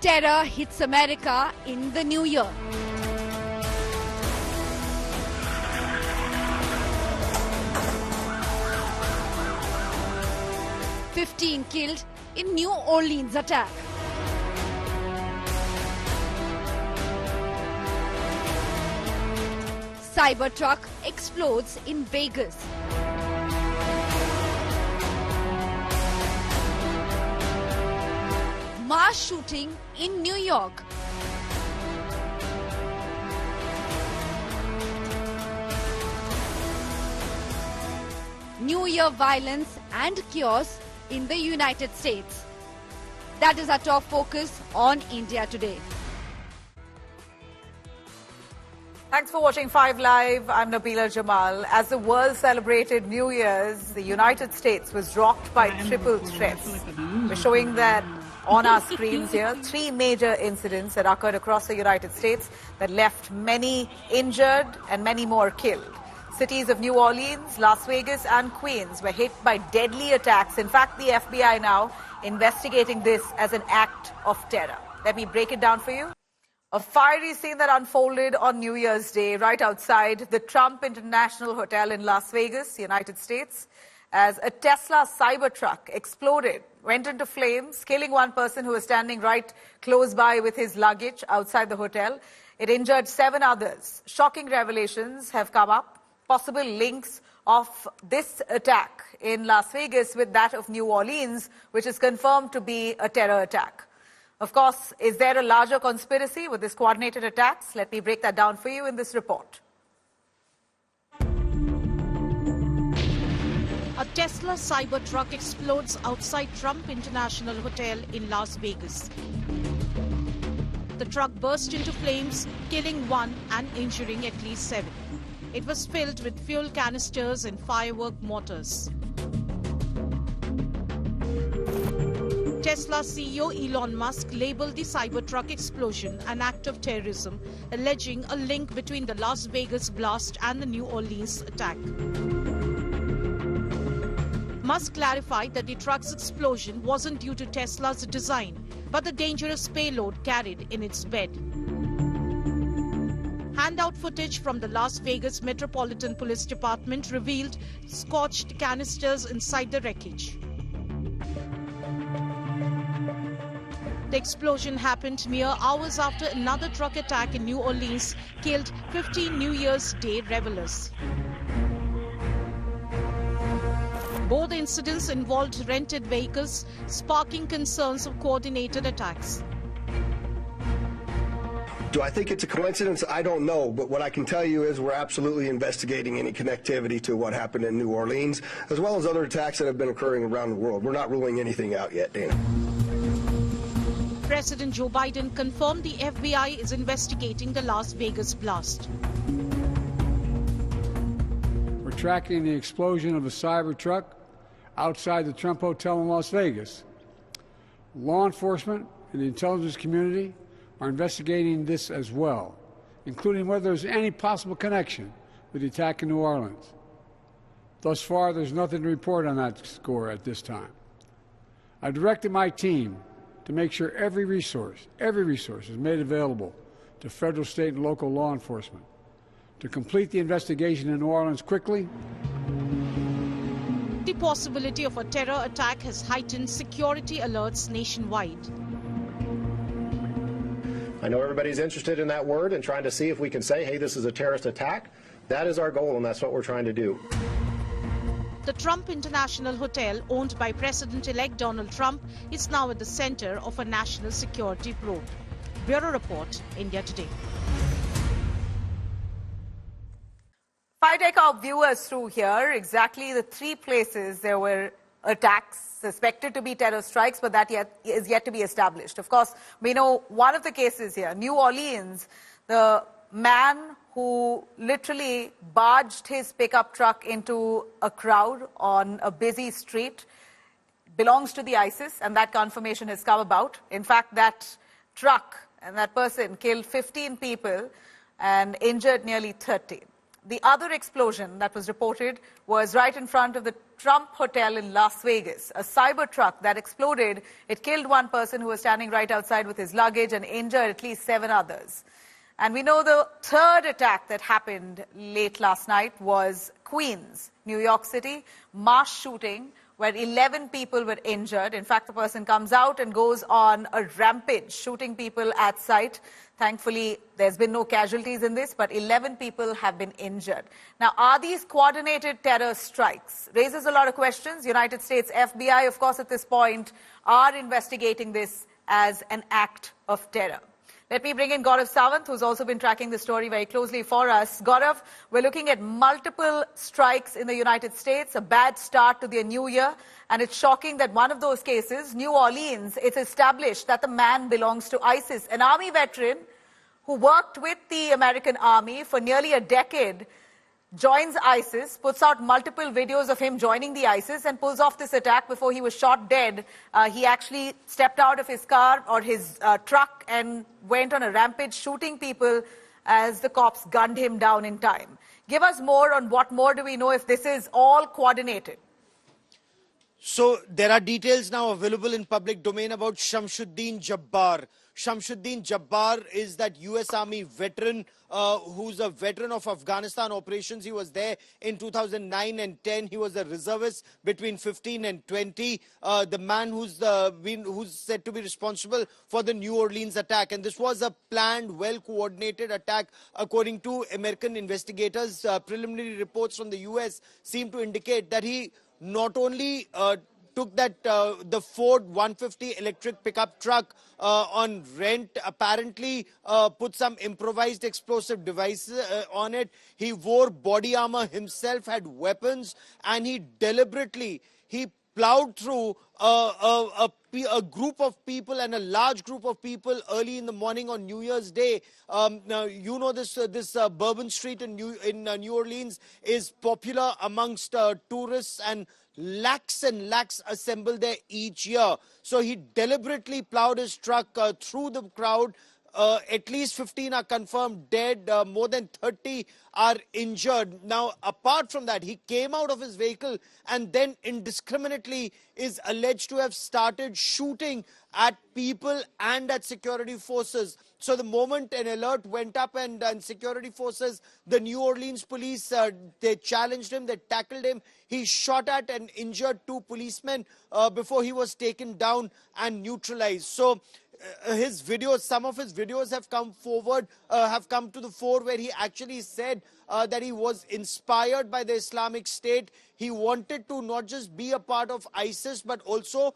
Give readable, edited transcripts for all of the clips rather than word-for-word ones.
Terror hits America in the new year. "15 killed in New Orleans attack." Cybertruck explodes in Vegas. Mass shooting in New York. New Year violence and chaos in the United States. That is our top focus on India Today. Thanks for watching 5 Live. I'm Nabila Jamal. As the world celebrated New Year's, the United States was rocked by triple threats. We're showing that on our screens here. 3 major incidents that occurred across the United States that left many injured and many more killed. Cities of New Orleans, Las Vegas and Queens were hit by deadly attacks. In fact, the FBI now investigating this as an act of terror. Let me break it down for you. A fiery scene that unfolded on New Year's Day right outside the Trump International Hotel in Las Vegas, United States, as a Tesla Cybertruck exploded, went into flames, killing one person who was standing right close by with his luggage outside the hotel. It injured 7 others. Shocking revelations have come up, possible links of this attack in Las Vegas with that of New Orleans, which is confirmed to be a terror attack. Of course, is there a larger conspiracy with this coordinated attacks? Let me break that down for you in this report. A Tesla Cybertruck explodes outside Trump International Hotel in Las Vegas. The truck burst into flames, killing 1 and injuring at least 7. It was filled with fuel canisters and firework mortars. Tesla CEO Elon Musk labeled the Cybertruck explosion an act of terrorism, alleging a link between the Las Vegas blast and the New Orleans attack. Musk clarified that the truck's explosion wasn't due to Tesla's design, but the dangerous payload carried in its bed. Handout footage from the Las Vegas Metropolitan Police Department revealed scorched canisters inside the wreckage. The explosion happened mere hours after another truck attack in New Orleans killed 15 New Year's Day revelers. Both incidents involved rented vehicles, sparking concerns of coordinated attacks. Do I think it's a coincidence? I don't know, but what I can tell you is we're absolutely investigating any connectivity to what happened in New Orleans, as well as other attacks that have been occurring around the world. We're not ruling anything out yet, Dana. President Joe Biden confirmed the FBI is investigating the Las Vegas blast. We're tracking the explosion of a Cybertruck outside the Trump Hotel in Las Vegas. Law enforcement and the intelligence community are investigating this as well, including whether there's any possible connection with the attack in New Orleans. Thus far, there's nothing to report on that score at this time. I directed my team to make sure every resource is made available to federal, state, and local law enforcement to complete the investigation in New Orleans quickly. The possibility of a terror attack has heightened security alerts nationwide. I know everybody's interested in that word and trying to see if we can say, hey, this is a terrorist attack. That is our goal, and that's what we're trying to do. The Trump International Hotel, owned by President-elect Donald Trump, is now at the center of a national security probe. Bureau Report, India Today. If I take our viewers through here, exactly the 3 places there were attacks suspected to be terror strikes, but that is yet to be established. Of course, we know one of the cases here, New Orleans, the man who literally barged his pickup truck into a crowd on a busy street belongs to the ISIS, and that confirmation has come about. In fact, that truck and that person killed 15 people and injured nearly 30. The other explosion that was reported was right in front of the Trump Hotel in Las Vegas. A Cybertruck that exploded, it killed one person who was standing right outside with his luggage and injured at least 7 others. And we know the third attack that happened late last night was Queens, New York City, mass shooting where 11 people were injured. In fact, the person comes out and goes on a rampage, shooting people at sight. Thankfully, there's been no casualties in this, but 11 people have been injured. Now, are these coordinated terror strikes? Raises a lot of questions. United States FBI, of course, at this point, are investigating this as an act of terror. Let me bring in Gaurav Sawant, who's also been tracking the story very closely for us. Gaurav, we're looking at multiple strikes in the United States, a bad start to the new year, and it's shocking that one of those cases, New Orleans, it's established that the man belongs to ISIS, an army veteran who worked with the American army for nearly a decade, joins ISIS, puts out multiple videos of him joining the ISIS and pulls off this attack before he was shot dead. He actually stepped out of his car or his truck and went on a rampage shooting people as the cops gunned him down in time. Give us more on what more do we know if this is all coordinated. So there are details now available in public domain about Shamsuddin Jabbar. Shamsuddin Jabbar is that US Army veteran who's a veteran of Afghanistan operations. He was there in 2009 and 10. He was a reservist between 15 and 20. The man who's said to be responsible for the New Orleans attack. And this was a planned, well-coordinated attack according to American investigators. Preliminary reports from the US seem to indicate that he not only took that the Ford 150 electric pickup truck on rent, apparently put some improvised explosive devices on it. He wore body armor himself, had weapons, and he deliberately plowed through a group of people and a large group of people early in the morning on New Year's Day. Now, you know this Bourbon Street in New Orleans is popular amongst tourists, and lakhs assemble there each year. So he deliberately plowed his truck through the crowd. At least 15 are confirmed dead, more than 30 are injured. Now, apart from that, he came out of his vehicle and then indiscriminately is alleged to have started shooting at people and at security forces. So the moment an alert went up and security forces, the New Orleans police, they challenged him, they tackled him. He shot at and injured 2 policemen before he was taken down and neutralized. So his videos, some of his videos have come to the fore, where he actually said that he was inspired by the Islamic State. He wanted to not just be a part of ISIS, but also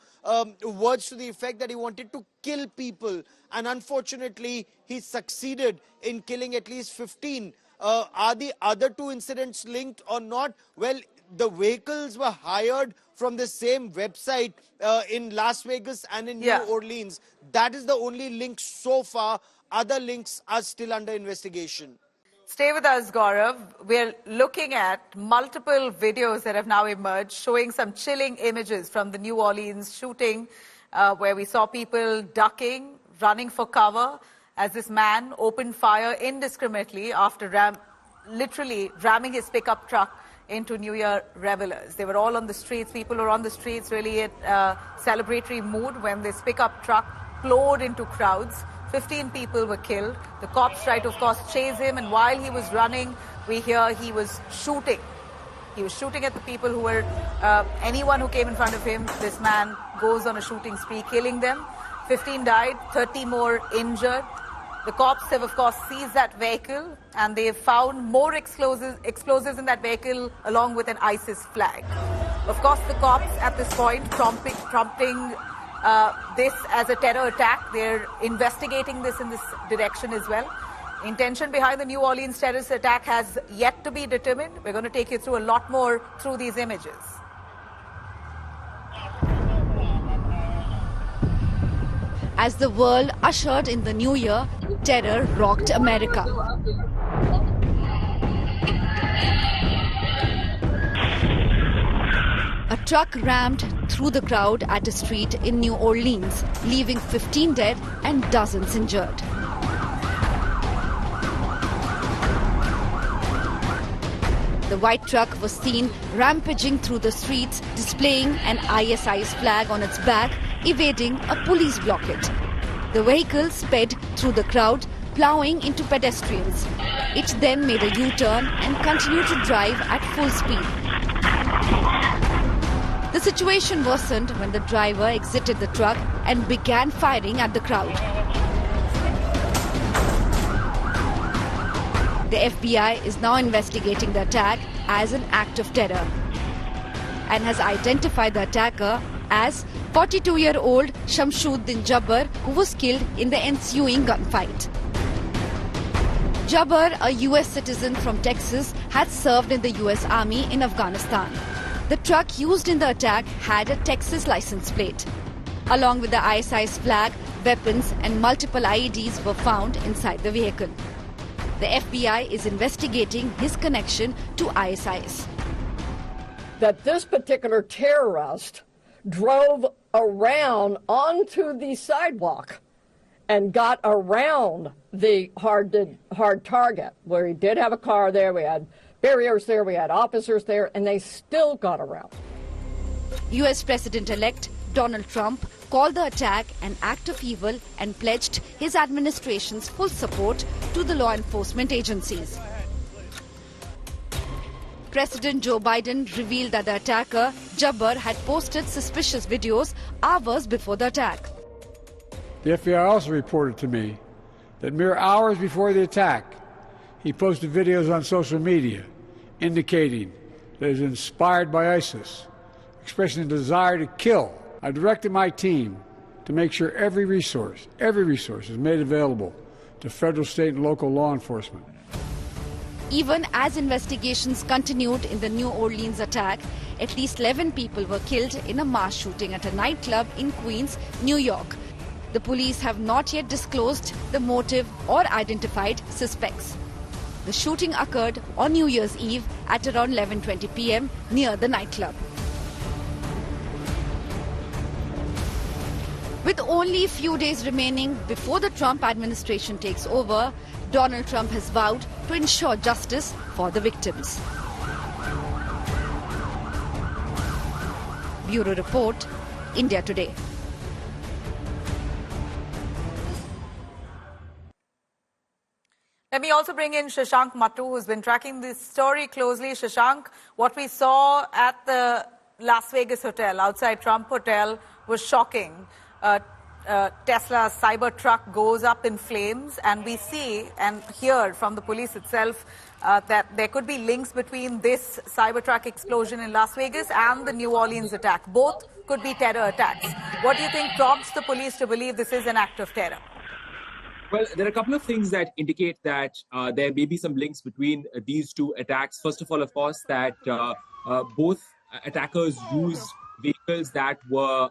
words to the effect that he wanted to kill people. And unfortunately, he succeeded in killing at least 15. Are the other 2 incidents linked or not? Well, the vehicles were hired from the same website in Las Vegas and in New Orleans. That is the only link so far. Other links are still under investigation. Stay with us, Gaurav. We're looking at multiple videos that have now emerged showing some chilling images from the New Orleans shooting where we saw people ducking, running for cover as this man opened fire indiscriminately after literally ramming his pickup truck into New Year revelers. They were all on the streets. People were on the streets really at celebratory mood when this pickup truck plowed into crowds. 15 people were killed. The cops tried to, of course, chase him, and while he was running, we hear he was shooting. He was shooting at the people who were, anyone who came in front of him. This man goes on a shooting spree, killing them. 15 died, 30 more injured. The cops have, of course, seized that vehicle, and they have found more explosives in that vehicle along with an ISIS flag. Of course, the cops at this point prompting this as a terror attack. They're investigating this in this direction as well. Intention behind the New Orleans terrorist attack has yet to be determined. We're going to take you through a lot more through these images. As the world ushered in the new year, terror rocked America. A truck rammed through the crowd at a street in New Orleans, leaving 15 dead and dozens injured. The white truck was seen rampaging through the streets, displaying an ISI's flag on its back, evading a police blockade. The vehicle sped through the crowd, plowing into pedestrians. It then made a U-turn and continued to drive at full speed. The situation worsened when the driver exited the truck and began firing at the crowd. The FBI is now investigating the attack as an act of terror and has identified the attacker as 42-year-old Shamshuddin Jabbar, who was killed in the ensuing gunfight. Jabbar, a US citizen from Texas, had served in the US Army in Afghanistan. The truck used in the attack had a Texas license plate. Along with the ISI's flag, weapons and multiple IEDs were found inside the vehicle. The FBI is investigating his connection to ISIS. That this particular terrorist drove around onto the sidewalk and got around the hard target, where he did have a car there, we had barriers there, we had officers there, and they still got around. US President-elect Donald Trump called the attack an act of evil and pledged his administration's full support to the law enforcement agencies. President Joe Biden revealed that the attacker, Jabbar, had posted suspicious videos hours before the attack. The FBI also reported to me that mere hours before the attack, he posted videos on social media indicating that he was inspired by ISIS, expressing a desire to kill. I directed my team to make sure every resource is made available to federal, state, and local law enforcement. Even as investigations continued in the New Orleans attack, at least 11 people were killed in a mass shooting at a nightclub in Queens, New York. The police have not yet disclosed the motive or identified suspects. The shooting occurred on New Year's Eve at around 11:20 p.m. near the nightclub. With only a few days remaining before the Trump administration takes over, Donald Trump has vowed to ensure justice for the victims. Bureau Report, India Today. Let me also bring in Shashank Mattu, who's been tracking this story closely. Shashank, what we saw at the Las Vegas hotel, outside Trump Hotel, was shocking. Tesla Cybertruck goes up in flames, and we see and hear from the police itself that there could be links between this Cybertruck explosion in Las Vegas and the New Orleans attack. Both could be terror attacks. What do you think prompts the police to believe this is an act of terror? Well, there are a couple of things that indicate that there may be some links between these two attacks. First of all, of course, that both attackers used vehicles that were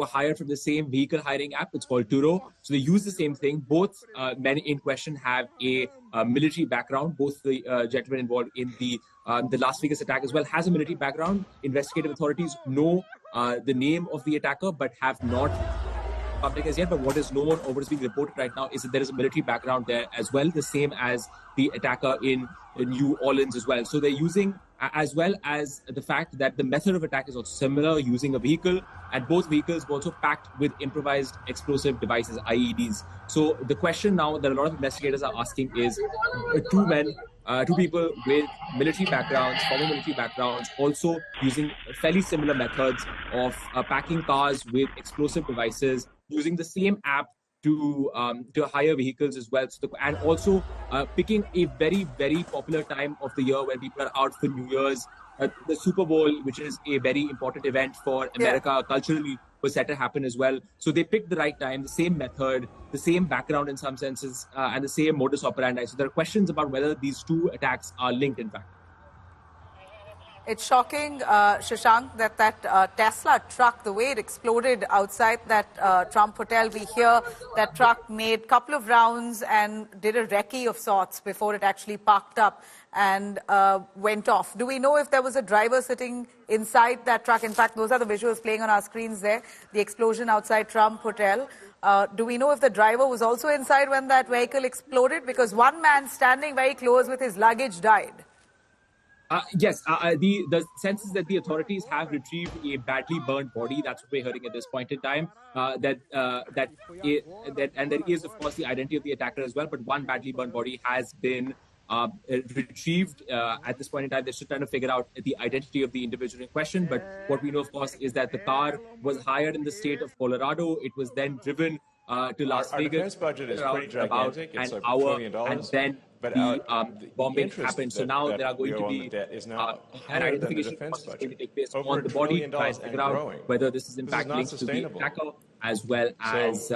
hired from the same vehicle hiring app. It's called Turo. So they use the same thing. Both men in question have a military background. Both the gentlemen involved in the Las Vegas attack as well has a military background. Investigative authorities know the name of the attacker, but have not public as yet. But what is known or what is being reported right now is that there is a military background there as well, the same as the attacker in New Orleans as well. So they're using, as well as the fact that the method of attack is also similar, using a vehicle, and both vehicles were also packed with improvised explosive devices, IEDs. So the question now that a lot of investigators are asking is two people with military backgrounds, former military backgrounds, also using fairly similar methods of packing cars with explosive devices, using the same app to hire vehicles as well. So and also picking a very, very popular time of the year when people are out for New Year's. The Super Bowl, which is a very important event for America culturally, was set to happen as well. So they picked the right time, the same method, the same background in some senses, and the same modus operandi. So there are questions about whether these two attacks are linked, in fact. It's shocking, Shashank, that Tesla truck, the way it exploded outside that Trump hotel, we hear that truck made a couple of rounds and did a recce of sorts before it actually parked up and went off. Do we know if there was a driver sitting inside that truck? In fact, those are the visuals playing on our screens there, the explosion outside Trump hotel. Do we know if the driver was also inside when that vehicle exploded? Because one man standing very close with his luggage died. Yes, the sense is that the authorities have retrieved a badly burned body. That's what we're hearing at this point in time. That and there is, of course, the identity of the attacker as well. But one badly burned body has been retrieved at this point in time. They're still trying to figure out the identity of the individual in question. But what we know, of course, is that the car was hired in the state of Colorado. It was then driven to Las Our Vegas. defense budget is pretty gigantic. About it's an $1 hour, trillion. and then the bombing happened. So now there are going to be an identification process going to take place on the body to try and figure out whether this is in fact linked to the attacker, as well as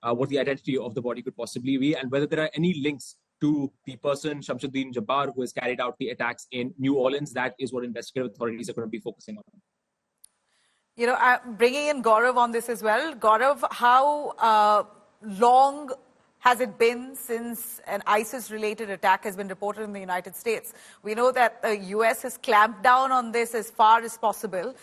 what the identity of the body could possibly be, and whether there are any links to the person, Shamsuddin Jabbar, who has carried out the attacks in New Orleans. That is what investigative authorities are going to be focusing on. You know, bringing in Gaurav on this as well. Gaurav, how long has it been since an ISIS-related attack has been reported in the United States? We know that the US has clamped down on this as far as possible.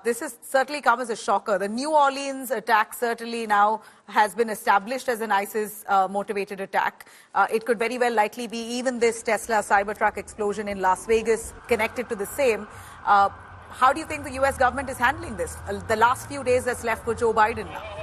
This has certainly come as a shocker. The New Orleans attack certainly now has been established as an ISIS-motivated attack. It could very well likely be even this Tesla Cybertruck explosion in Las Vegas connected to the same. How do you think the US government is handling this? The last few days that's left for Joe Biden now.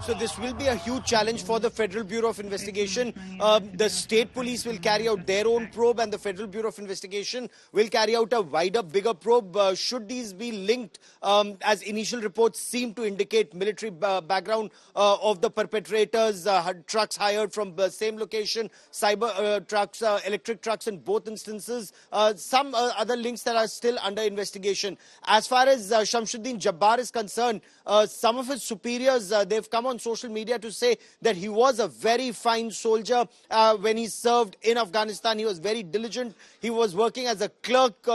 So this will be a huge challenge for the Federal Bureau of Investigation. The state police will carry out their own probe, and the Federal Bureau of Investigation will carry out a wider, bigger probe. Should these be linked, as initial reports seem to indicate, military background of the perpetrators, trucks hired from the same location, cyber trucks, electric trucks in both instances, some other links that are still under investigation. As far as Shamsuddin Jabbar is concerned, some of his superiors, they've come on social media to say that he was a very fine soldier when he served in Afghanistan. He was very diligent. He was working as a clerk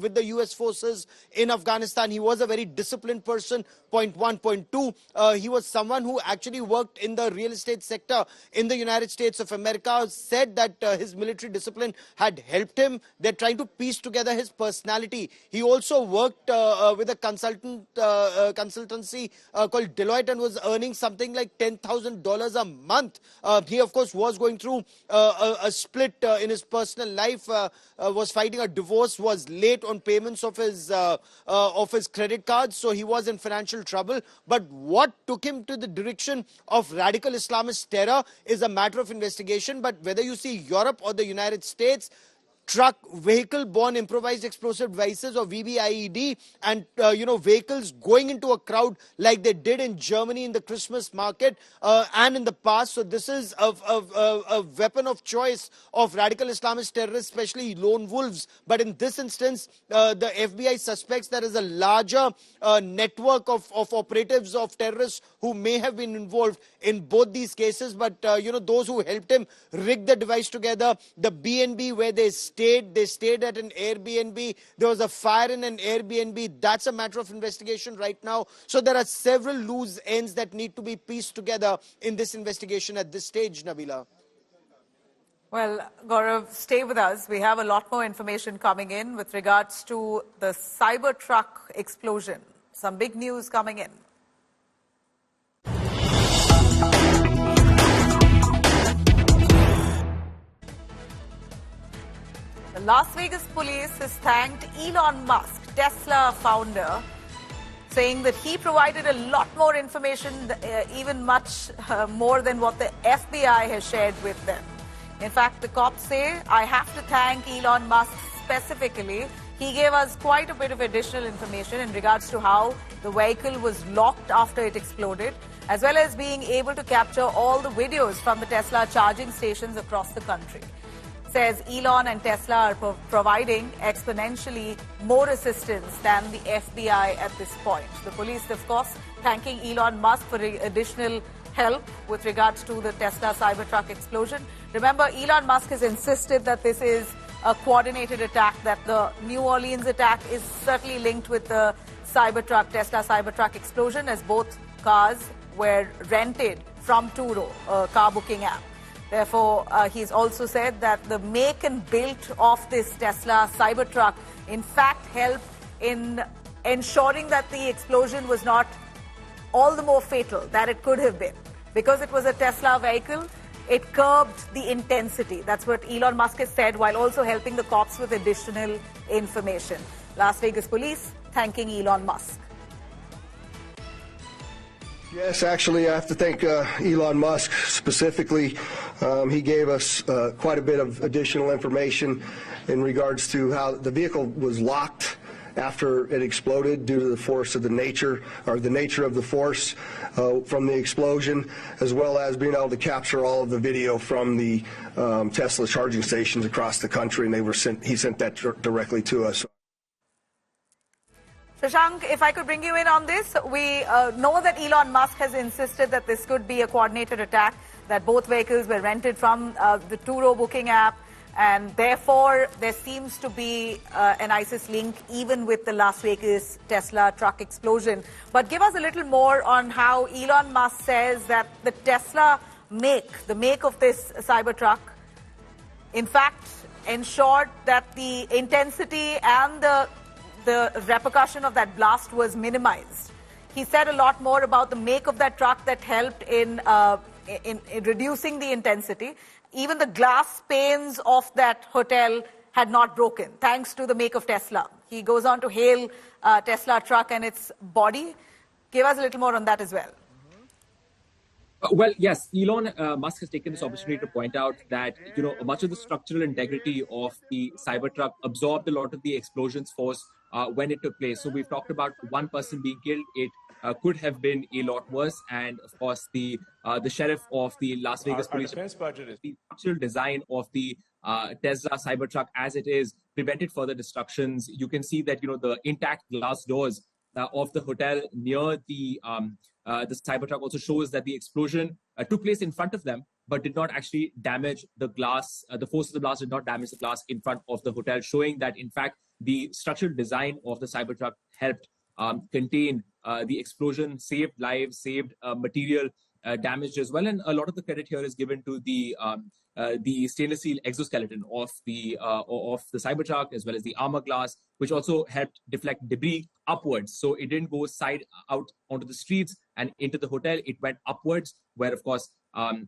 with the US forces in Afghanistan. He was a very disciplined person. Point one. Point two, he was someone who actually worked in the real estate sector in the United States of America, said that his military discipline had helped him. They're trying to piece together his personality. He also worked with a consultancy called Deloitte and was earning something like $10,000 a month. He, of course, was going through a split in his personal life, was fighting a divorce, was late on payments of his credit cards, so he was in financial trouble. But what took him to the direction of radical Islamist terror is a matter of investigation. But whether you see Europe or the United States, truck, vehicle-borne improvised explosive devices or VBIED, and vehicles going into a crowd like they did in Germany in the Christmas market and in the past. So this is a weapon of choice of radical Islamist terrorists, especially lone wolves. But in this instance, the FBI suspects there is a larger network of operatives, of terrorists who may have been involved in both these cases. But those who helped him rig the device together, the BNB where they stayed at an Airbnb. There was a fire in an Airbnb. That's a matter of investigation right now. So there are several loose ends that need to be pieced together in this investigation at this stage, Nabila. Well, Gaurav, stay with us. We have a lot more information coming in with regards to the Cybertruck explosion. Some big news coming in. The Las Vegas police has thanked Elon Musk, Tesla founder, saying that he provided a lot more information, even much more than what the FBI has shared with them. In fact, the cops say, I have to thank Elon Musk specifically. He gave us quite a bit of additional information in regards to how the vehicle was locked after it exploded, as well as being able to capture all the videos from the Tesla charging stations across the country. Says Elon and Tesla are providing exponentially more assistance than the FBI at this point. The police, of course, thanking Elon Musk for additional help with regards to the Tesla Cybertruck explosion. Remember, Elon Musk has insisted that this is a coordinated attack, that the New Orleans attack is certainly linked with the Tesla Cybertruck explosion, as both cars were rented from Turo, a car booking app. Therefore, he's also said that the make and build of this Tesla Cybertruck, in fact, helped in ensuring that the explosion was not all the more fatal that it could have been. Because it was a Tesla vehicle, it curbed the intensity. That's what Elon Musk has said, while also helping the cops with additional information. Las Vegas police thanking Elon Musk. Yes, actually, I have to thank Elon Musk specifically. He gave us quite a bit of additional information in regards to how the vehicle was locked after it exploded due to the force of the nature of the force from the explosion, as well as being able to capture all of the video from the Tesla charging stations across the country, and he sent that directly to us. Shashank, if I could bring you in on this, we know that Elon Musk has insisted that this could be a coordinated attack, that both vehicles were rented from the two-row booking app, and therefore there seems to be an ISIS link even with the Las Vegas Tesla truck explosion. But give us a little more on how Elon Musk says that the Tesla the make of this Cybertruck, in fact, ensured that the intensity and the repercussion of that blast was minimized. He said a lot more about the make of that truck that helped in reducing the intensity. Even the glass panes of that hotel had not broken, thanks to the make of Tesla. He goes on to hail Tesla truck and its body. Give us a little more on that as well. Well, yes, Elon Musk has taken this opportunity to point out that, much of the structural integrity of the Cybertruck absorbed a lot of the explosion's force when it took place. So we've talked about one person being killed. It could have been a lot worse. And of course, the sheriff of the Las Vegas police, the structural design of the Tesla Cybertruck as it is prevented further destructions. You can see that, the intact glass doors of the hotel near the Cybertruck also shows that the explosion took place in front of them, but did not actually damage the glass. The force of the blast did not damage the glass in front of the hotel, showing that, in fact, the structural design of the Cybertruck helped contain the explosion, saved lives, saved material damage as well. And a lot of the credit here is given to the stainless steel exoskeleton of the Cybertruck, as well as the armor glass, which also helped deflect debris upwards. So it didn't go side out onto the streets and into the hotel. It went upwards, where, of course,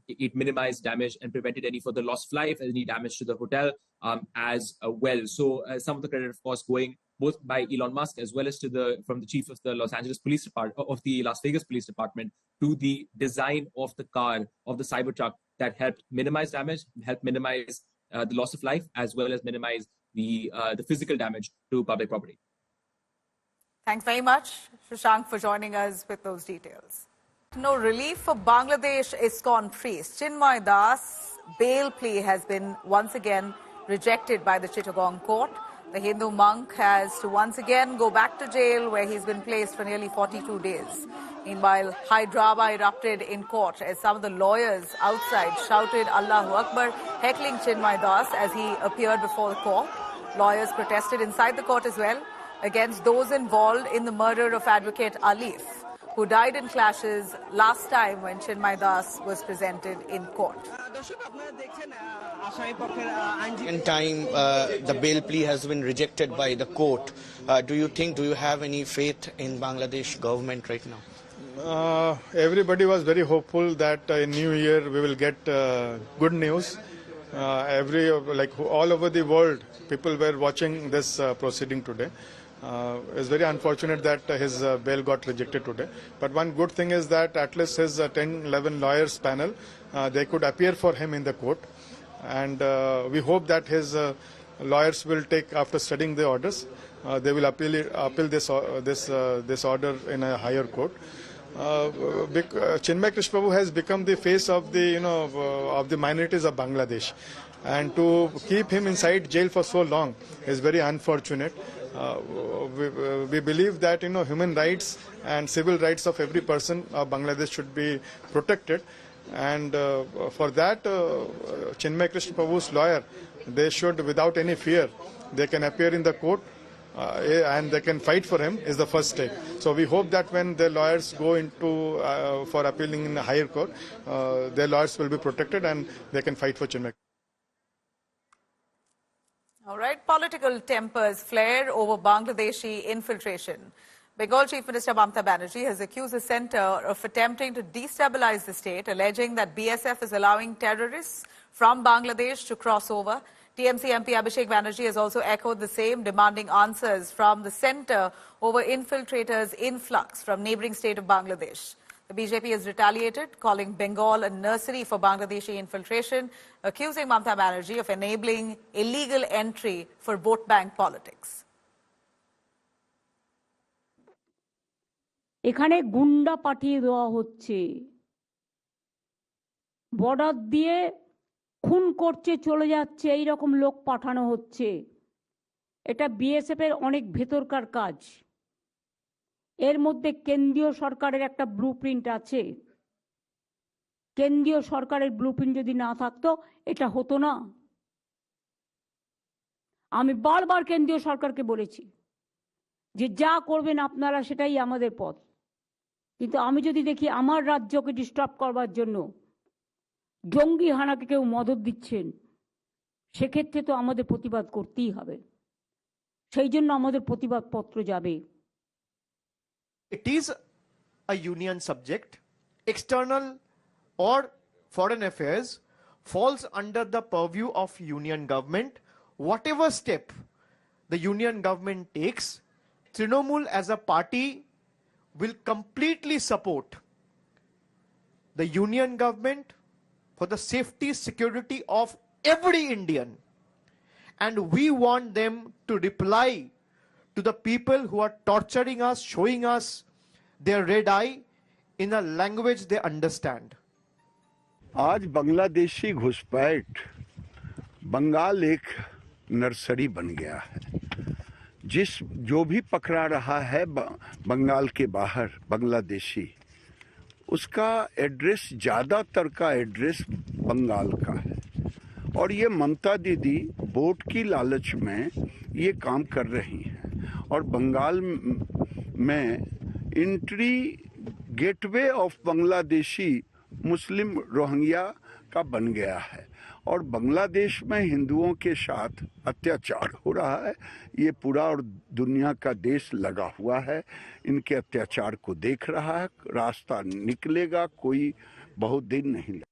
it minimized damage and prevented any further loss of life, any damage to the hotel as well. So some of the credit, of course, going both by Elon Musk as well as from the chief of the Los Angeles Police Department, of the Las Vegas Police Department, to the design of the car, of the Cybertruck, that helped minimize damage, helped minimize the loss of life, as well as minimize the physical damage to public property. Thanks very much, Shashank, for joining us with those details. No relief for Bangladesh ISKCON priest Chinmay Das. Bail plea has been once again rejected by the Chittagong court. The Hindu monk has to once again go back to jail, where he's been placed for nearly 42 days. Meanwhile, high drama erupted in court as some of the lawyers outside shouted Allahu Akbar, heckling Chinmay Das as he appeared before the court. Lawyers protested inside the court as well against those involved in the murder of Advocate Alif, who died in clashes last time when Chinmay Das was presented in court. In time, the bail plea has been rejected by the court. Do you have any faith in Bangladesh government right now? Everybody was very hopeful that in New Year we will get good news. All over the world, people were watching this proceeding today. It's very unfortunate that his bail got rejected today. But one good thing is that at least his 10-11 lawyers panel, they could appear for him in the court. And we hope that his lawyers will take, after studying the orders, they will appeal this order in a higher court. Chinmay Krishna Prabhu has become the face of the of the minorities of Bangladesh, and to keep him inside jail for so long is very unfortunate. We believe that human rights and civil rights of every person of Bangladesh should be protected, and for that Chinmay Krishna Prabhu's lawyer, they should, without any fear, they can appear in the court and they can fight for him, is the first step. So we hope that when the lawyers go into for appealing in a higher court, their lawyers will be protected and they can fight for Chinmay. All right, political tempers flare over Bangladeshi infiltration. Bengal Chief Minister Mamata Banerjee has accused the centre of attempting to destabilize the state, alleging that BSF is allowing terrorists from Bangladesh to cross over. TMC MP Abhishek Banerjee has also echoed the same, demanding answers from the centre over infiltrators' influx from neighbouring state of Bangladesh. The BJP has retaliated, calling Bengal a nursery for Bangladeshi infiltration, accusing Mamata Banerjee of enabling illegal entry for vote bank politics. এখানে গুন্ডা পাঠিয়ে দেওয়া হচ্ছে, border দিয়ে খুন করছে চলে যাচ্ছে, এই রকম লোক পাঠানো হচ্ছে। এটা বিএসএফ এর অনেক ভেতরকার কাজ। এর মধ্যে কেন্দ্রীয় সরকারের একটা ব্লুপ্রিন্ট আছে। কেন্দ্রীয় সরকারের ব্লুপ্রিন্ট যদি না থাকতো এটা হতো না। আমি বারবার কেন্দ্রীয় সরকারকে বলেছি যে যা করবেন আপনারা সেটাই আমাদের পথ, কিন্তু আমি যদি দেখি আমার রাজ্যকে ডিস্টার্ব করবার জন্য জঙ্গি হানাকে কেউ মদত দিচ্ছেন, সেক্ষেত্রে তো আমাদের প্রতিবাদ করতেই হবে। সেই জন্য আমাদের প্রতিবাদ পত্র যাবে। It is a union subject. External or foreign affairs falls under the purview of union government. Whatever step the union government takes, Trinamool as a party will completely support the union government for the safety, security of every Indian. And we want them to reply to the people who are torturing us, showing us their red eye in a language they understand. आज बांग्लादेशी घुसपैठ बंगाल एक nursery बन गया है। जो भी पकड़ा रहा है बंगाल के बाहर बांग्लादेशी, उसका एड्रेस, ज़्यादातर का एड्रेस बंगाल का है। और ये ममता दीदी वोट की लालच में ये काम कर रही हैं और बंगाल में entry gateway of Bangladeshi Muslim Rohingya का बन गया है और बांग्लादेश में हिंदुओं के साथ अत्याचार हो रहा है। ये पूरा और दुनिया का देश लगा हुआ है, इनके अत्याचार को देख रहा है। रास्ता निकलेगा, कोई बहुत दिन नहीं लगेगा।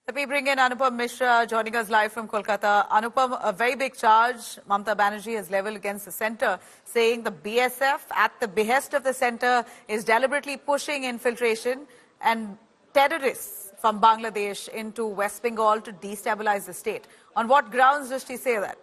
Let me bring in Anupam Mishra, joining us live from Kolkata. Anupam, a very big charge Mamata Banerjee has levelled against the centre, saying the BSF, at the behest of the centre, is deliberately pushing infiltration and terrorists from Bangladesh into West Bengal to destabilize the state. On what grounds does she say that?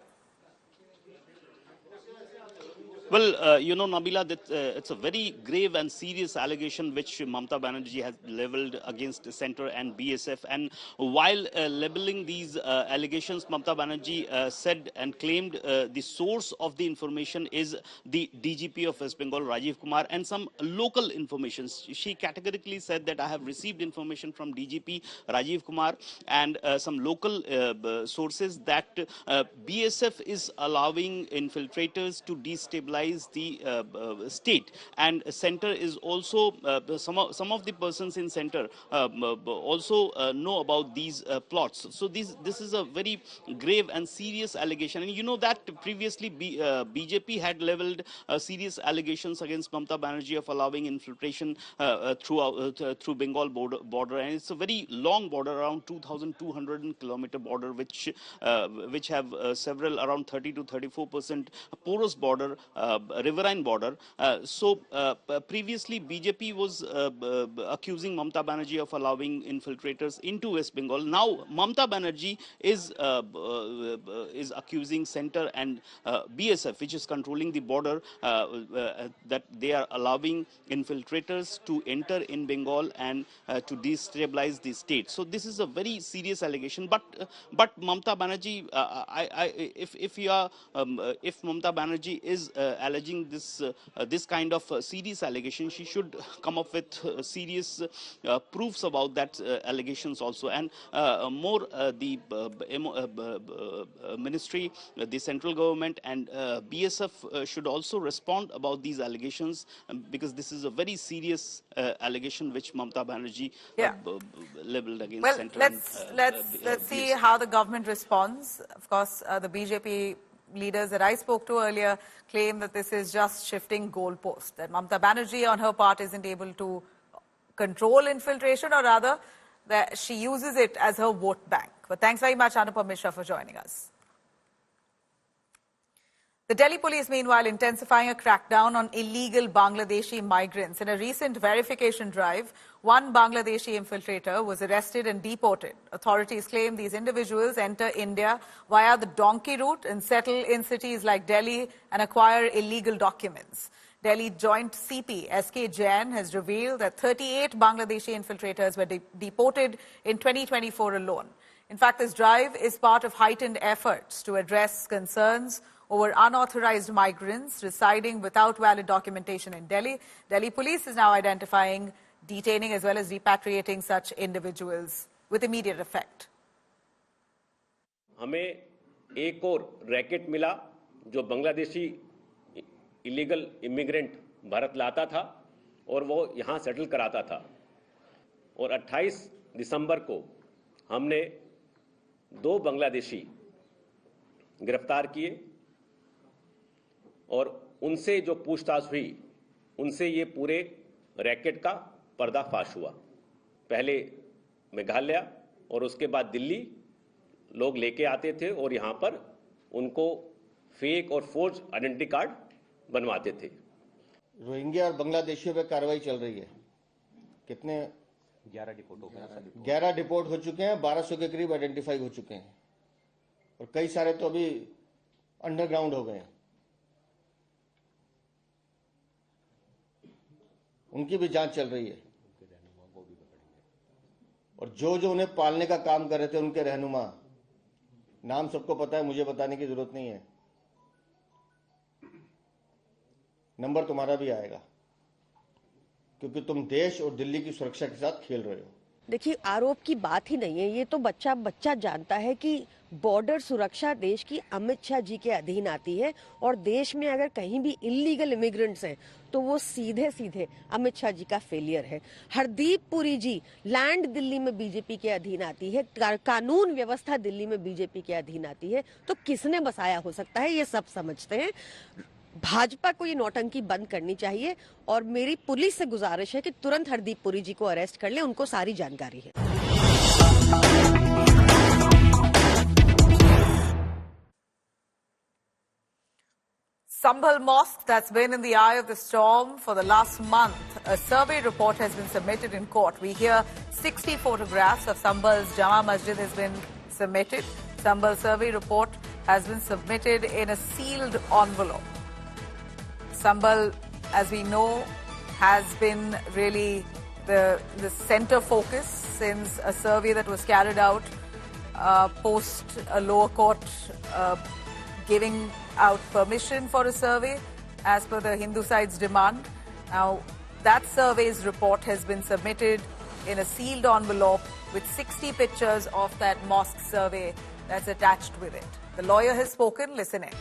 Well, Nabila, that it's a very grave and serious allegation which Mamata Banerjee has levelled against the centre and BSF. And while labelling these allegations, Mamata Banerjee said and claimed the source of the information is the DGP of West Bengal, Rajiv Kumar, and some local information. She categorically said that I have received information from DGP Rajiv Kumar and some local sources that BSF is allowing infiltrators to destabilize the state, and center is also some of the persons in center also know about these plots. So this is a very grave and serious allegation, and you know that previously BJP had levelled serious allegations against Mamata Banerjee of allowing infiltration through Bengal border, and it's a very long border, around 2,200 kilometer border, which have several around 30 to 34% porous border, riverine border. So previously BJP was accusing Mamata Banerjee of allowing infiltrators into West Bengal. Now Mamata Banerjee is accusing centre and BSF, which is controlling the border, that they are allowing infiltrators to enter in Bengal and to destabilize the state. So this is a very serious allegation. But Mamata Banerjee, if Mamata Banerjee is alleging this kind of serious allegation, she should come up with serious proofs about that allegations also. And more, the ministry, the central government and BSF should also respond about these allegations, because this is a very serious allegation which Mamata Banerjee levelled against center. Let's see how the government responds. Of course, the BJP leaders that I spoke to earlier claim that this is just shifting goalposts, that Mamata Banerjee on her part isn't able to control infiltration, or rather that she uses it as her vote bank. But thanks very much, Anupam Mishra, for joining us. The Delhi police, meanwhile, intensifying a crackdown on illegal Bangladeshi migrants. In a recent verification drive, one Bangladeshi infiltrator was arrested and deported. Authorities claim these individuals enter India via the donkey route and settle in cities like Delhi and acquire illegal documents. Delhi Joint CP SK Jain has revealed that 38 Bangladeshi infiltrators were deported in 2024 alone. In fact, this drive is part of heightened efforts to address concerns over unauthorized migrants residing without valid documentation in Delhi. Delhi police is now identifying, detaining as well as repatriating such individuals with immediate effect. हमें एक और racket मिला जो Bangladeshi illegal immigrant Bharat लाता था और वो यहाँ सेटल कराता था, और 28 दिसंबर को हमने 2 बांग्लादेशी गिरफ्तार किए और उनसे जो पूछताछ हुई उनसे ये पूरे रैकेट का पर्दाफाश हुआ। पहले मेघालय और उसके बाद दिल्ली लोग लेके आते थे और यहाँ पर उनको फेक और फोर्ज आइडेंटिटी कार्ड बनवाते थे। रोहिंग्या और बांग्लादेशियों पे कार्रवाई चल रही है। कितने 11 डिपोर्ट हो गए, 11 डिपोर्ट हो चुके हैं, 1200 के करीब आइडेंटिफाई हो चुके हैं और कई सारे तो अभी अंडरग्राउंड हो गए हैं। उनकी भी जांच चल रही है और जो उन्हें पालने का काम कर रहे थे उनके रहनुमा, नाम सबको पता है, मुझे बताने की जरूरत नहीं है। नंबर तुम्हारा भी आएगा क्योंकि तुम देश और दिल्ली की सुरक्षा के साथ खेल रहे हो। देखिए, आरोप की बात ही नहीं है, ये तो बच्चा जानता है कि बॉर्डर सुरक्षा देश की अमित शाह जी के अधीन आती है और देश में अगर कहीं भी इलीगल इमिग्रेंट्स हैं तो वो सीधे अमित शाह जी का फेलियर है। हरदीप पुरी जी, लैंड दिल्ली में बीजेपी के अधीन आती है, कानून व्यवस्था दिल्ली में बीजेपी के अधीन आती है, तो किसने बसाया हो सकता है, ये सब समझते हैं। भाजपा को ये नौटंकी बंद करनी चाहिए और मेरी पुलिस से गुजारिश है कि तुरंत हरदीप पुरी जी को अरेस्ट कर ले, उनको सारी जानकारी है। Sambhal Mosque, that's been in the eye of the storm for the last month. A survey report has been submitted in court. We hear 60 photographs of Sambhal's Jama Masjid has been submitted. Sambhal's survey report has been submitted in a sealed envelope. Sambhal, as we know, has been really the center focus since a survey that was carried out post a lower court giving out permission for a survey as per the Hindu side's demand. Now, that survey's report has been submitted in a sealed envelope with 60 pictures of that mosque survey that's attached with it. The lawyer has spoken. Listen in.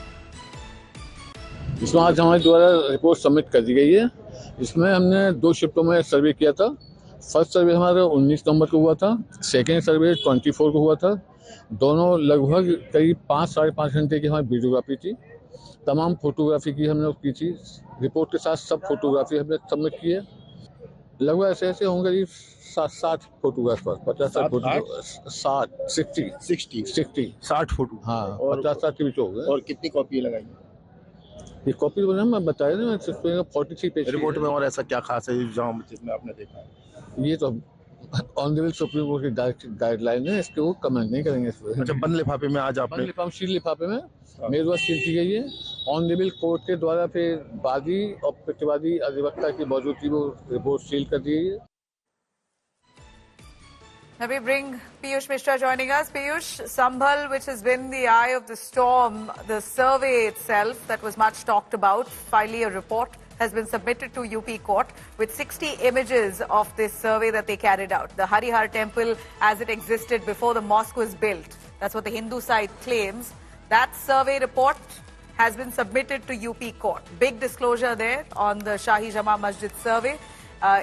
इसमें आज हमारे द्वारा report submit कर दी गई है। इसमें हमने 2 शिफ्टों में सर्वे किया था। फर्स्ट सर्वे हमारा 19 नवंबर को हुआ था, सेकेंड सर्वे 24 को हुआ था। दोनों लगभग करीब 5-5.5 घंटे की हमारी वीडियोग्राफी थी। तमाम फोटोग्राफी की हमने की थी, रिपोर्ट के साथ सब फोटोग्राफी हमने सबमिट की है। लगभग ऐसे होंगे 60 फोटोग्राफ पर 50-60 फोटो, हाँ 50-60 के बीच हो गए। और कितनी कॉपी लगाई? ये कॉपी मैं बताया ना, 43 पेज रिपोर्ट में। और ऐसा क्या खास है जामा मस्जिद में आपने देखा है? ये तो ऑनरेबल सुप्रीम कोर्ट की गाइडलाइन है, इसके वो कमेंट नहीं करेंगे इस पर। अच्छा, बंद लिफाफे में आज आपने शील लिफाफे में मेरे द्वारा सील की गई है। ऑनरेबल कोर्ट के द्वारा फिर वादी और प्रतिवादी अधिवक्ता की मौजूदगी वो रिपोर्ट सील कर दी है। Now we bring Piyush Mishra joining us. Piyush, Sambhal, which has been the eye of the storm, the survey itself that was much talked about, finally a report has been submitted to UP court with 60 images of this survey that they carried out. The Harihar temple as it existed before the mosque was built. That's what the Hindu side claims. That survey report has been submitted to UP court. Big disclosure there on the Shahi Jama Masjid survey.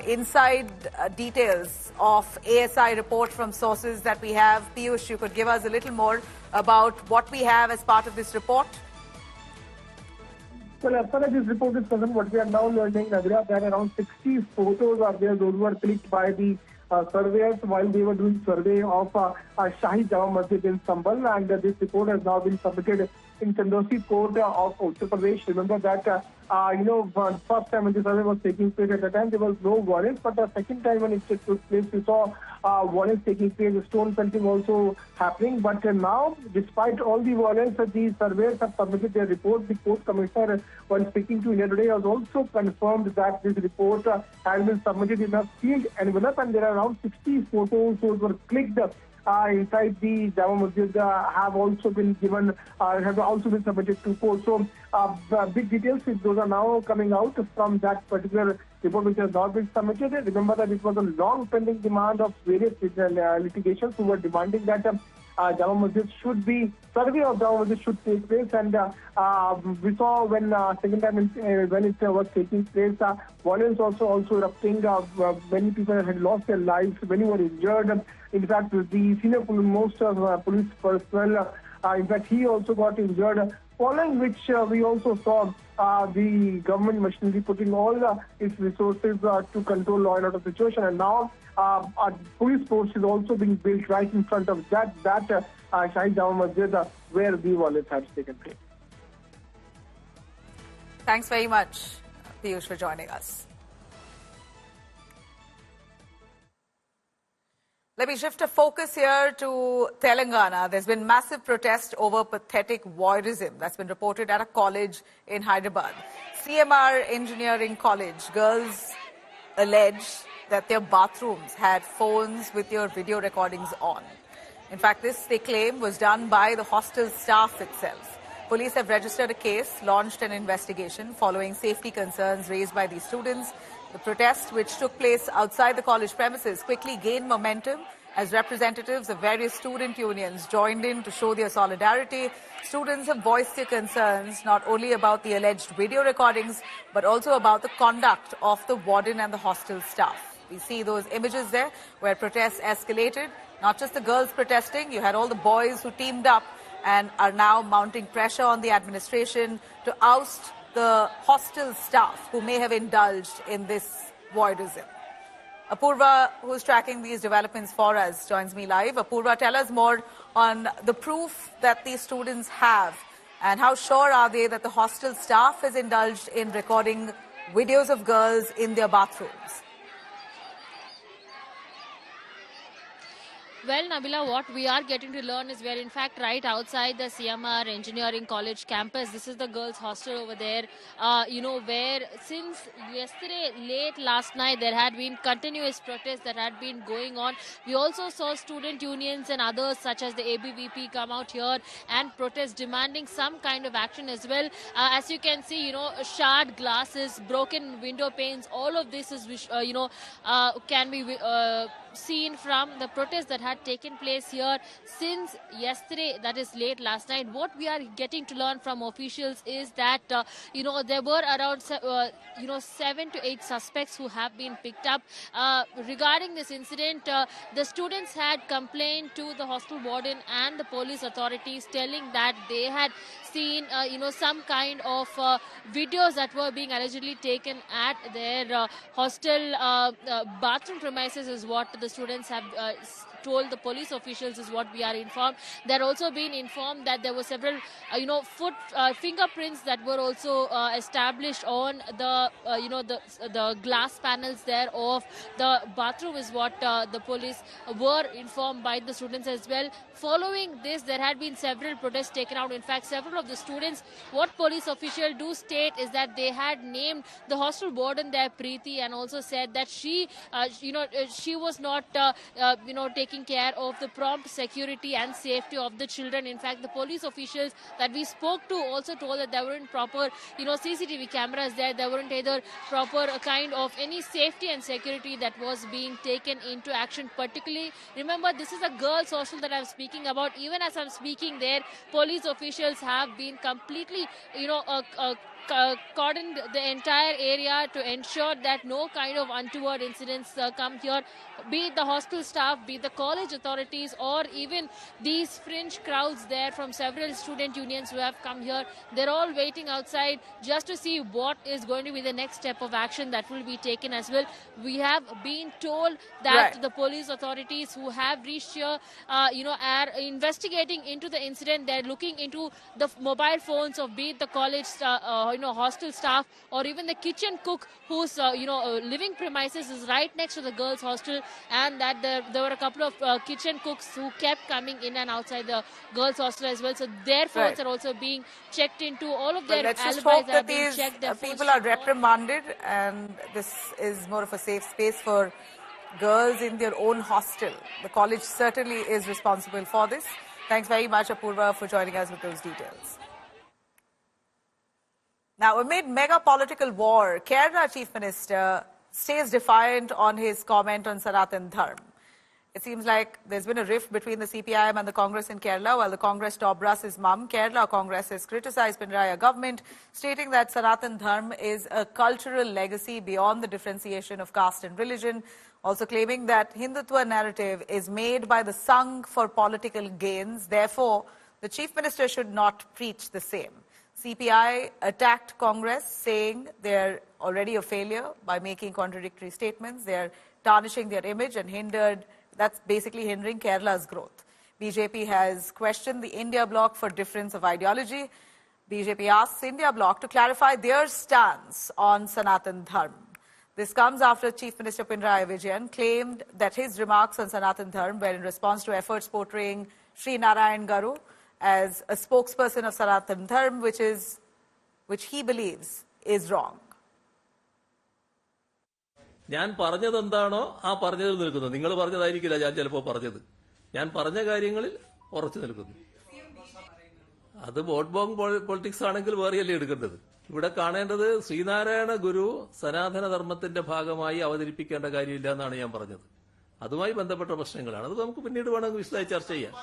Inside details of ASI report from sources that we have. Piyush, you could give us a little more about what we have as part of this report? Well, as far as this report is concerned, what we are now learning, Nabila, that around 60 photos are there, those were clicked by the surveyors while they were doing survey of Shahi Jama Masjid in Sambal, and this report has now been submitted in Chandosi Court of Uttar Pradesh. Remember that, first time when the survey was taking place, at the time there was no warrants, but the second time when it took place, we saw warrants taking place, stone pelting also happening. But now, despite all the violence, the surveyors have submitted their report. The court commissioner, when speaking to India Today, has also confirmed that this report has been submitted in a sealed envelope, and there are around 60 photos which were clicked inside the Jama Masjid have also been given, have also been submitted to court. So, big details, those are now coming out from that particular report which has not been submitted. Remember that it was a long pending demand of various litigations who were demanding that Jama Masjid should be, survey of Jama Masjid should take place, and we saw when second time when it was taking place, violence also erupting. Many people had lost their lives, many were injured. In fact, the senior most police personnel, in fact, he also got injured. Following which, we also saw the government machinery putting all its resources to control law and order situation, and now a police force is also being built right in front of that Shahi Jama Masjid where the violence has taken place. Thanks very much, Piyush, for joining us. Let me shift the focus here to Telangana. There's been massive protest over pathetic voyeurism that's been reported at a college in Hyderabad. CMR Engineering College girls allege that their bathrooms had phones with their video recordings on. In fact, this, they claim, was done by the hostel staff itself. Police have registered a case, launched an investigation following safety concerns raised by these students. The protest, which took place outside the college premises, quickly gained momentum as representatives of various student unions joined in to show their solidarity. Students have voiced their concerns not only about the alleged video recordings, but also about the conduct of the warden and the hostel staff. We see those images there where protests escalated. Not just the girls protesting, you had all the boys who teamed up and are now mounting pressure on the administration to oust the hostel staff who may have indulged in this voyeurism. Apurva, who's tracking these developments for us, joins me live. Apurva, tell us more on the proof that these students have and how sure are they that the hostel staff has indulged in recording videos of girls in their bathrooms? Well, Nabila, what we are getting to learn is we're in fact right outside the CMR Engineering College campus. This is the girls' hostel over there, where since yesterday, late last night, there had been continuous protests that had been going on. We also saw student unions and others such as the ABVP come out here and protest, demanding some kind of action as well. As you can see, shard glasses, broken window panes, all of this is, can be seen from the protest that had taken place here since yesterday, that is late last night. What we are getting to learn from officials is that there were around 7 to 8 suspects who have been picked up. Regarding this incident, the students had complained to the hostel warden and the police authorities, telling that they had seen some kind of videos that were being allegedly taken at their hostel bathroom premises, is what the students have told the police officials, is what we are informed. They're also been informed that there were several fingerprints that were also established on the the glass panels there of the bathroom, is what the police were informed by the students as well. Following this, there had been several protests taken out. In fact, several of the students, what police officials do state is that they had named the hostel warden there Preeti, and also said that she was not taking care of the prompt security and safety of the children. In fact, the police officials that we spoke to also told that there weren't proper CCTV cameras there. There weren't either proper kind of any safety and security that was being taken into action. Particularly, remember, this is a girls' hostel that I'm speaking about. Even as I'm speaking there, police officials have been completely cordoned the entire area to ensure that no kind of untoward incidents come here, be it the hostel staff, be it the college authorities, or even these fringe crowds there from several student unions who have come here. They're all waiting outside just to see what is going to be the next step of action that will be taken as well. We have been told that the police authorities who have reached here, are investigating into the incident. They're looking into the mobile phones of be it the college, hostel staff, or even the kitchen cook whose, living premises is right next to the girls' hostel, and that there were a couple of kitchen cooks who kept coming in and outside the girls' hostel as well. So their phones are also being checked into. All of their let's just alibis hope that have been these checked. Their people are reprimanded, and this is more of a safe space for girls in their own hostel. The college certainly is responsible for this. Thanks very much, Apurva, for joining us with those details. Now, amid mega political war, Kerala Chief Minister stays defiant on his comment on Sanatana Dharma. It seems like there's been a rift between the CPIM and the Congress in Kerala. While the Congress top brass is mum, Kerala Congress has criticized Pinarayi government, stating that Sanatana Dharma is a cultural legacy beyond the differentiation of caste and religion, also claiming that Hindutva narrative is made by the Sangh for political gains. Therefore, the Chief Minister should not preach the same. CPI attacked Congress, saying they're already a failure by making contradictory statements. They're tarnishing their image and that's basically hindering Kerala's growth. BJP has questioned the India bloc for difference of ideology. BJP asks India bloc to clarify their stance on Sanatana Dharma. This comes after Chief Minister Pinarayi Vijayan claimed that his remarks on Sanatana Dharma were in response to efforts portraying Sree Narayana Guru as a spokesperson of Sanatana Dharma, which he believes is wrong. ഞാൻ പറഞ്ഞത് എന്താണോ ആ പറഞ്ഞതിൽ നിൽക്കുന്നു. നിങ്ങൾ പറഞ്ഞതായിരിക്കില്ല ഞാൻ ചിലപ്പോൾ പറഞ്ഞത്. ഞാൻ പറഞ്ഞ കാര്യങ്ങളിൽ ഉറച്ചു നിൽക്കുന്നു. അത് വോട്ട് ബാങ്ക് പൊളിറ്റിക്സ് ആണെങ്കിൽ വേറെയല്ലേ എടുക്കേണ്ടത്. ഇവിടെ കാണേണ്ടത് ശ്രീനാരായണ ഗുരു സനാതന ധർമ്മത്തിന്റെ ഭാഗമായി അവതരിപ്പിക്കേണ്ട കാര്യമില്ല എന്നാണ് ഞാൻ പറഞ്ഞത്. അതുമായി ബന്ധപ്പെട്ട പ്രശ്നങ്ങളാണ്. അത് നമുക്ക് പിന്നീട് വേണമെങ്കിൽ വിശദമായി ചർച്ച ചെയ്യാം.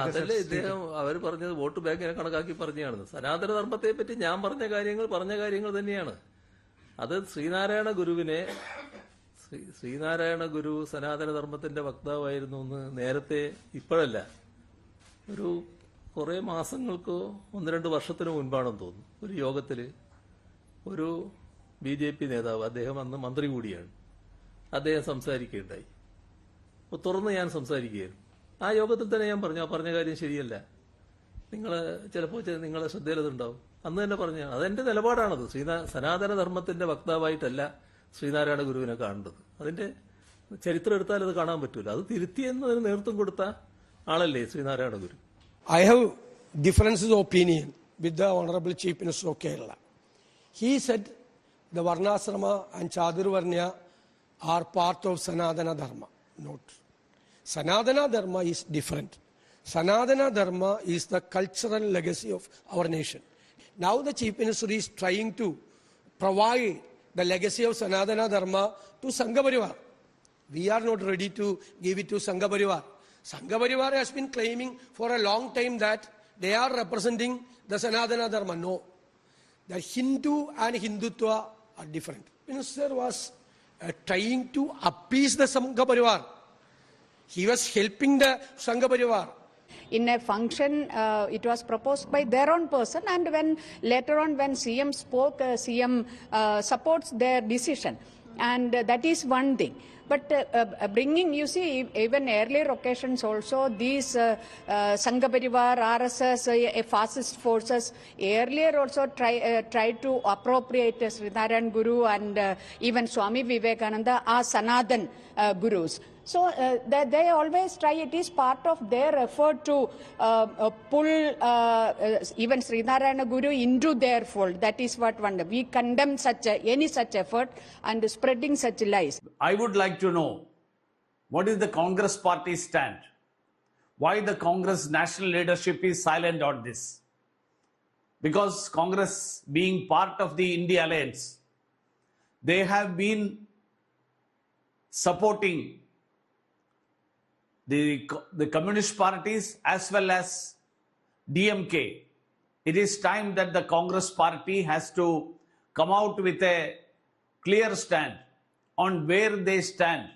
അതല്ലേ ഇദ്ദേഹം അവർ പറഞ്ഞത് വോട്ട് ബാങ്കിനെ കണക്കാക്കി പറഞ്ഞാണ്. സനാതന ധർമ്മത്തെ പറ്റി ഞാൻ പറഞ്ഞ കാര്യങ്ങൾ തന്നെയാണ്. അത് ശ്രീനാരായണ ഗുരു സനാതന ധർമ്മത്തിന്റെ വക്താവായിരുന്നു എന്ന് നേരത്തെ, ഇപ്പോഴല്ല, ഒരു കുറെ മാസങ്ങൾക്കോ 1-2 വർഷത്തിന് മുൻപാണെന്ന് തോന്നുന്നു, ഒരു യോഗത്തിൽ ഒരു BJP നേതാവ്, അദ്ദേഹം അന്ന് മന്ത്രി കൂടിയാണ്, അദ്ദേഹം സംസാരിക്കുകയുണ്ടായി. അപ്പോൾ തുറന്ന് ഞാൻ സംസാരിക്കുകയായിരുന്നു. ആ യോഗത്തിൽ തന്നെ ഞാൻ പറഞ്ഞു, ആ പറഞ്ഞ കാര്യം ശരിയല്ല, ചിലപ്പോൾ നിങ്ങളെ ശ്രദ്ധയിലതുണ്ടാവും. അന്ന് തന്നെ പറഞ്ഞാണ്. അതെന്റെ നിലപാടാണത്. സനാതന ധർമ്മത്തിന്റെ വക്താവായിട്ടല്ല ശ്രീനാരായണ ഗുരുവിനെ കാണേണ്ടത്. അതിന്റെ ചരിത്രം എടുത്താൽ അത് കാണാൻ പറ്റൂല. അത് തിരുത്തിയെന്നതിന് നേതൃത്വം കൊടുത്ത ആളല്ലേ ശ്രീനാരായണ ഗുരു. I have differences of opinion with the Honorable Chief Minister of Kerala. He said the Varnasrama and Chaturvarnya are part of Sanatana Dharma. Not. Sanatana Dharma is different. Sanatana Dharma is the cultural legacy of our nation. Now the Chief Minister is trying to provide the legacy of Sanatana Dharma to Sangha Parivar. We are not ready to give it to Sangha Parivar. Sangha Parivar has been claiming for a long time that they are representing the Sanatana Dharma. No. The Hindu and Hindutva are different. Minister was trying to appease the Sangha Parivar. He was helping the Sangha Parivar. In a function, it was proposed by their own person, and later on when CM spoke, CM supports their decision, and that is one thing. But bringing, you see, even earlier occasions also, these Sangha Parivar, RSS, fascist forces earlier also tried to appropriate Sree Narayana Guru and even Swami Vivekananda as Sanatan Gurus. So they always try, it is part of their effort to pull even Sree Narayana Guru into their fold. That is what we condemn any such effort and spreading such lies. I would like to know, what is the Congress party stand? Why the Congress national leadership is silent on this? Because Congress, being part of the India alliance, they have been supporting the communist parties as well as DMK It is time that the Congress party has to come out with a clear stand on where they stand.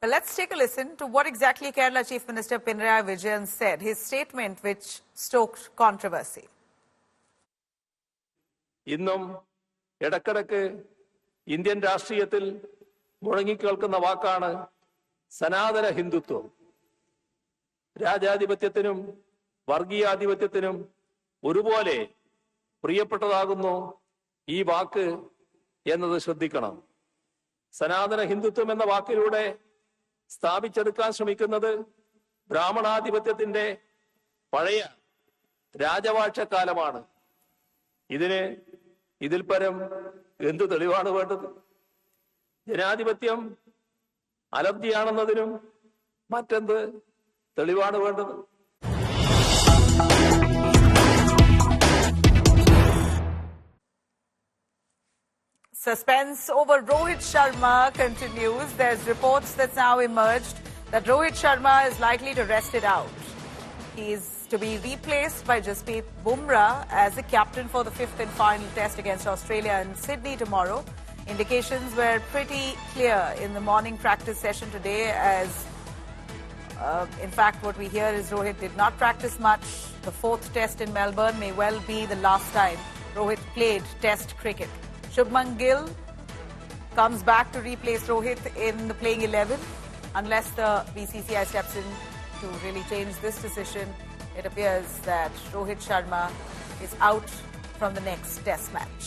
Well, let's take a listen to what exactly Kerala Chief Minister Pinarayi Vijayan said, his statement which stoked controversy. ഇന്നും ഇടക്കിടക്ക് Indian രാഷ്ട്രീയത്തിൽ മുഴങ്ങിക്കേൾക്കുന്ന വാക്കാണ് സനാതന ഹിന്ദുത്വം. രാജാധിപത്യത്തിനും വർഗീയാധിപത്യത്തിനും ഒരുപോലെ പ്രിയപ്പെട്ടതാകുന്നു ഈ വാക്ക് എന്നത് ശ്രദ്ധിക്കണം. സനാതന ഹിന്ദുത്വം എന്ന വാക്കിലൂടെ സ്ഥാപിച്ചെടുക്കാൻ ശ്രമിക്കുന്നത് ബ്രാഹ്മണാധിപത്യത്തിന്റെ പഴയ രാജവാഴ്ചക്കാലമാണ്. ഇതിൽ പരം എന്തു തെളിവാണ് വേണ്ടത്? ജനാധിപത്യം അലബ്ധിയാണെന്നതിനും മറ്റെന്ത് തെളിവാണ് വേണ്ടത്? Suspense over Rohit Sharma continues. There's reports that's now emerged that Rohit Sharma is likely to rest it out. He's to be replaced by Jasprit Bumrah as the captain for the fifth and final test against Australia in Sydney tomorrow. Indications were pretty clear in the morning practice session today as in fact what we hear is Rohit did not practice much. The fourth test in Melbourne may well be the last time Rohit played test cricket. Shubman Gill comes back to replace Rohit in the playing 11 unless the BCCI steps in to really change this decision. It appears that Rohit Sharma is out from the next test match.